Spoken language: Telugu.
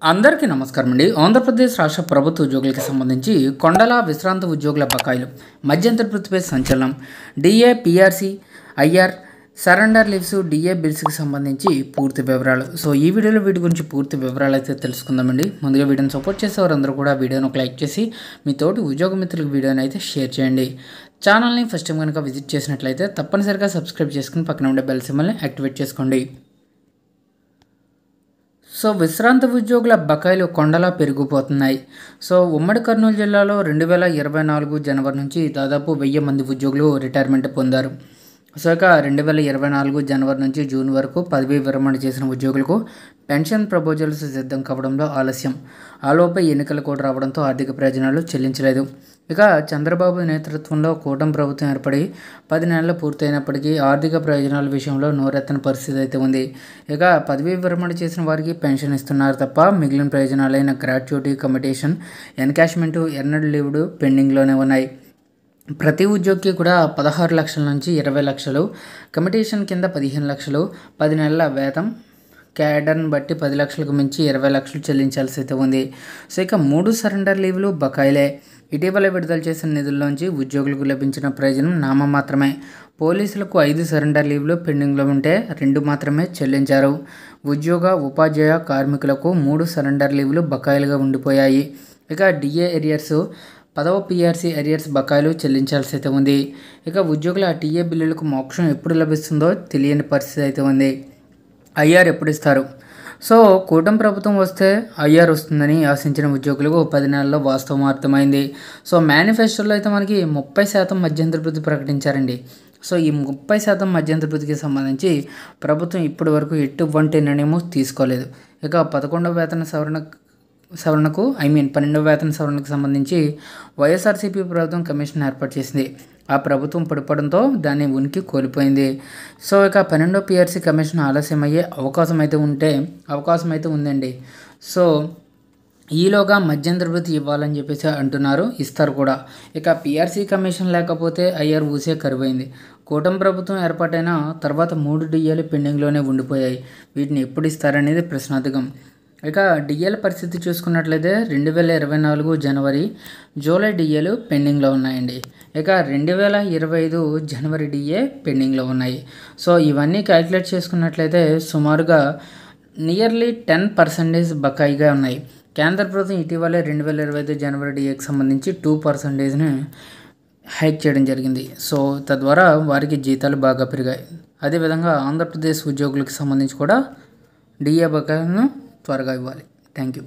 అందరికీ నమస్కారం అండి. ఆంధ్రప్రదేశ్ రాష్ట్ర ప్రభుత్వ ఉద్యోగులకు సంబంధించి కొండల విశ్రాంత ఉద్యోగుల బకాయిలు మధ్యంతర వృత్తిపై సంచలనం. DA, PRC, IR, surrender leaves, DA బిల్స్కి సంబంధించి పూర్తి వివరాలు. సో ఈ వీడియోలో వీటి గురించి పూర్తి వివరాలు అయితే తెలుసుకుందామండి. ముందుగా వీడియోని సపోర్ట్ చేసేవారందరూ కూడా వీడియోను ఒక లైక్ చేసి మీ తోటి ఉద్యోగ మిత్రులకు వీడియోని అయితే షేర్ చేయండి. ఛానల్ని ఫస్ట్ టైం కనుక విజిట్ చేసినట్లయితే తప్పనిసరిగా సబ్స్క్రైబ్ చేసుకుని పక్కన ఉండే బెల్ సింబల్ని యాక్టివేట్ చేసుకోండి. సో విశ్రాంత ఉద్యోగుల బకాయిలు కొండలా పెరిగిపోతున్నాయి. సో ఉమ్మడి కర్నూలు జిల్లాలో 2024 జనవరి నుంచి దాదాపు 1000 మంది ఉద్యోగులు రిటైర్మెంట్ పొందారు. సో ఇక 2024 జనవరి నుంచి జూన్ వరకు పదవీ విరమణ చేసిన ఉద్యోగులకు పెన్షన్ ప్రపోజల్స్ సిద్ధం కావడంలో ఆలస్యం. ఆలోపే ఎన్నికలు కూడా రావడంతో ఆర్థిక ప్రయోజనాలు చెల్లించలేదు. ఇక చంద్రబాబు నేతృత్వంలో కూటమి ప్రభుత్వం ఏర్పడి 10 నెలలు పూర్తయినప్పటికీ ఆర్థిక ప్రయోజనాల విషయంలో నోరెత్తని పరిస్థితి అయితే ఉంది. ఇక పదవీ విరమణ చేసిన వారికి పెన్షన్ ఇస్తున్నారు తప్ప మిగిలిన ప్రయోజనాలైన gratuity, commutation, encashment, earned leaved పెండింగ్లోనే ఉన్నాయి. ప్రతి ఉద్యోగికి కూడా 16 లక్షల నుంచి 20 లక్షలు, కమిటేషన్ కింద 15 లక్షలు, 10 నెలల వేతం, క్యాడర్ని బట్టి 10 లక్షలకు మించి 20 లక్షలు చెల్లించాల్సి అయితే ఉంది. సో ఇక 3 సరెండర్ లీవ్లు బకాయిలే. ఇటీవల విడుదల చేసిన నిధుల్లోంచి ఉద్యోగులకు లభించిన ప్రయోజనం నామమాత్రమే. పోలీసులకు 5 సరెండర్ లీవ్లు పెండింగ్లో ఉంటే 2 మాత్రమే చెల్లించారు. ఉద్యోగ, ఉపాధ్యాయ కార్మికులకు 3 సరెండర్ లీవ్లు బకాయిలుగా ఉండిపోయాయి. ఇక డిఏ ఎరియర్స్, 10వ పిఆర్సీ ఎరియర్స్ బకాయిలు చెల్లించాల్సి అయితే ఉంది. ఇక ఉద్యోగుల టీఏ బిల్లులకు మోక్షం ఎప్పుడు లభిస్తుందో తెలియని పరిస్థితి అయితే ఉంది. ఐఆర్ ఎప్పుడు ఇస్తారు? సో కూటమి ప్రభుత్వం వస్తే ఐఆర్ వస్తుందని ఆశించిన ఉద్యోగులకు 10 నెలల్లో వాస్తవం అర్థమైంది. సో మేనిఫెస్టోలో అయితే మనకి 30% మధ్యంతర వృత్తి ప్రకటించారండి. సో ఈ 30% మధ్యంతర వృత్తికి సంబంధించి ప్రభుత్వం ఇప్పటి వరకు ఎటువంటి నిర్ణయము తీసుకోలేదు. ఇక 11వ వేతన సవరణకు 12వ వేతన సవరణకు సంబంధించి వైఎస్ఆర్సీపీ ప్రభుత్వం కమిషన్ ఏర్పాటు చేసింది. ఆ ప్రభుత్వం పడిపోవడంతో దాని ఉనికి కోల్పోయింది. సో ఇక 12వ పిఆర్సీ కమిషన్ ఆలస్యమయ్యే అవకాశం అయితే ఉందండి. సో ఈలోగా మధ్యంతర వృత్తి ఇవ్వాలని చెప్పేసి అంటున్నారు, ఇస్తారు కూడా. ఇక పిఆర్సీ కమిషన్ లేకపోతే ఐఆర్ ఊసే కరువైంది. కూటమి ప్రభుత్వం ఏర్పాటైన తర్వాత 3 డిఏలు పెండింగ్లోనే ఉండిపోయాయి. వీటిని ఎప్పుడు ఇస్తారనేది ప్రశ్నార్థకం. ఇక డిఏల పరిస్థితి చూసుకున్నట్లయితే 2024 జనవరి, జూలై డిఏలు పెండింగ్లో ఉన్నాయండి. ఇక 2025 జనవరి డిఏ పెండింగ్లో ఉన్నాయి. సో ఇవన్నీ క్యాలిక్యులేట్ చేసుకున్నట్లయితే సుమారుగా నియర్లీ 10% బకాయిగా ఉన్నాయి. కేంద్ర ప్రభుత్వం ఇటీవలే 2025 జనవరి డిఏకి సంబంధించి 2%ని హైక్ చేయడం జరిగింది. సో తద్వారా వారికి జీతాలు బాగా పెరిగాయి. అదేవిధంగా ఆంధ్రప్రదేశ్ ఉద్యోగులకు సంబంధించి కూడా డిఏ బకాయిలను త్వరగా ఇవ్వాలి. Thank you.